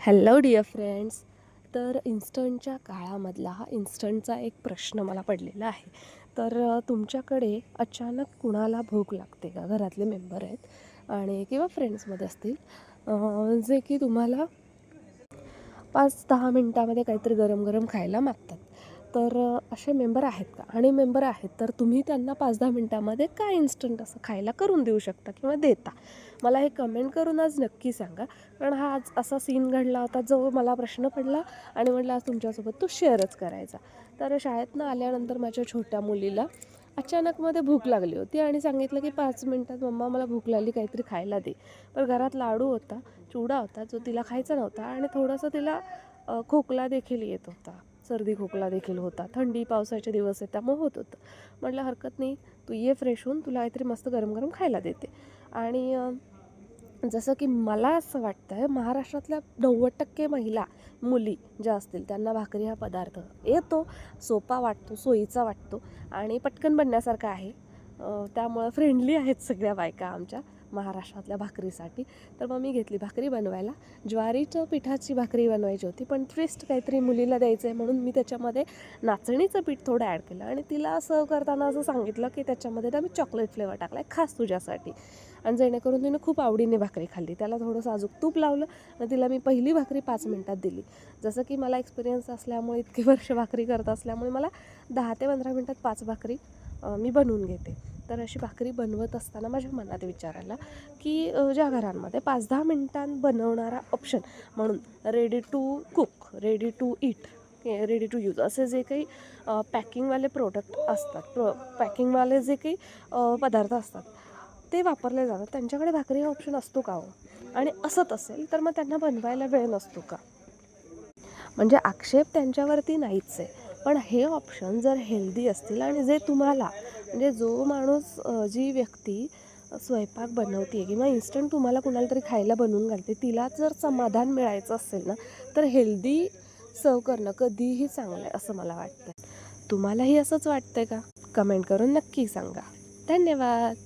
Hello dear friends. तर इन्स्टंटच्या काळामधला हा इन्स्टंटचा एक प्रश्न मला पडलेला आहे. तर तुमच्याकडे अचानक कुणाला भूक लागते का? घरातले मेंबर आहेत आणि किंवा फ्रेंड्समध्ये असतील, जे की तुम्हाला 5-10 मिनटामध्ये काहीतरी गरम गरम खायला मागतात. तर असे मेंबर आहेत का? आणि मेंबर आहेत तर तुम्ही त्यांना 5-10 मिनटामध्ये काय इन्स्टंट असं खायला करून देऊ शकता किंवा देता? मला हे कमेंट करून आज नक्की सांगा. कारण हा आज असा सीन घडला होता जो मला प्रश्न पडला आणि म्हटलं आज तुमच्यासोबत तो शेअरच करायचा. तर शाळेतनं आल्यानंतर माझ्या छोट्या मुलीला अचानकमध्ये भूक लागली होती आणि सांगितलं की 5 मिनटात मम्मा मला भूक लागली, काहीतरी खायला दे. पण घरात लाडू होता, चिवडा होता जो तिला खायचा नव्हता आणि थोडंसं तिला खोकला देखील येत होता, सर्दी खोकला देखील होता. थंडी पावसाचे दिवस आहेत त्यामुळे होत होतं. म्हटलं हरकत नाही, तू ये फ्रेश होऊन, तुला काहीतरी मस्त गरम गरम खायला देते. आणि जसं की मला असं वाटतं आहे महाराष्ट्रातल्या 90% महिला मुली ज्या असतील त्यांना भाकरी हा पदार्थ येतो, सोपा वाटतो, सोयीचा वाटतो आणि पटकन बनण्यासारखा आहे. त्यामुळं फ्रेंडली आहेत सगळ्या बायका आमच्या महाराष्ट्रातल्या भाकरीसाठी. तर मग मी घेतली भाकरी बनवायला. ज्वारीच्या पिठाची भाकरी बनवायची होती, पण ट्विस्ट काहीतरी मुलीला द्यायचं आहे म्हणून मी त्याच्यामध्ये नाचणीचं पीठ थोडं ॲड केलं आणि तिला सर्व करताना असं सांगितलं की त्याच्यामध्ये ना मी चॉकलेट फ्लेवर टाकला आहे खास तुझ्यासाठी. आणि जेणेकरून तिने खूप आवडीने भाकरी खाल्ली. त्याला थोडं साजूक तूप लावलं आणि तिला मी पहिली भाकरी 5 मिनटात दिली. जसं की मला एक्सपिरियन्स असल्यामुळे, इतके वर्ष भाकरी करत असल्यामुळे मला 10 ते 15 मिनटात 5 भाकरी मी बनवून घेते. तर अशी भाकरी बनवत असताना माझ्या मनात विचार आला की ज्या घरांमध्ये 5-10 मिनटांत बनवणारा ऑप्शन म्हणून ready to cook, ready to eat, ready to use असे जे काही पॅकिंगवाले प्रोडक्ट असतात, पॅकिंगवाले जे काही पदार्थ असतात ते वापरले जातात, त्यांच्याकडे भाकरी हा ऑप्शन असतो का हो? आणि असत असेल तर मग त्यांना बनवायला वेळ नसतो का? म्हणजे आक्षेप त्यांच्यावरती नाहीच आहे, पण हे ऑप्शन जर हेल्दी असतील आणि जे तुम्हाला, म्हणजे जो माणूस, जी व्यक्ती स्वयंपाक बनवते किंवा इन्स्टंट तुम्हाला कुणाला तरी खायला बनवून घालते, तिला जर समाधान मिळायचं असेल ना, तर हेल्दी सर्व करणं कधीही चांगलं आहे असं मला वाटतं. तुम्हालाही असंच वाटतंय का? कमेंट करून नक्की सांगा. धन्यवाद.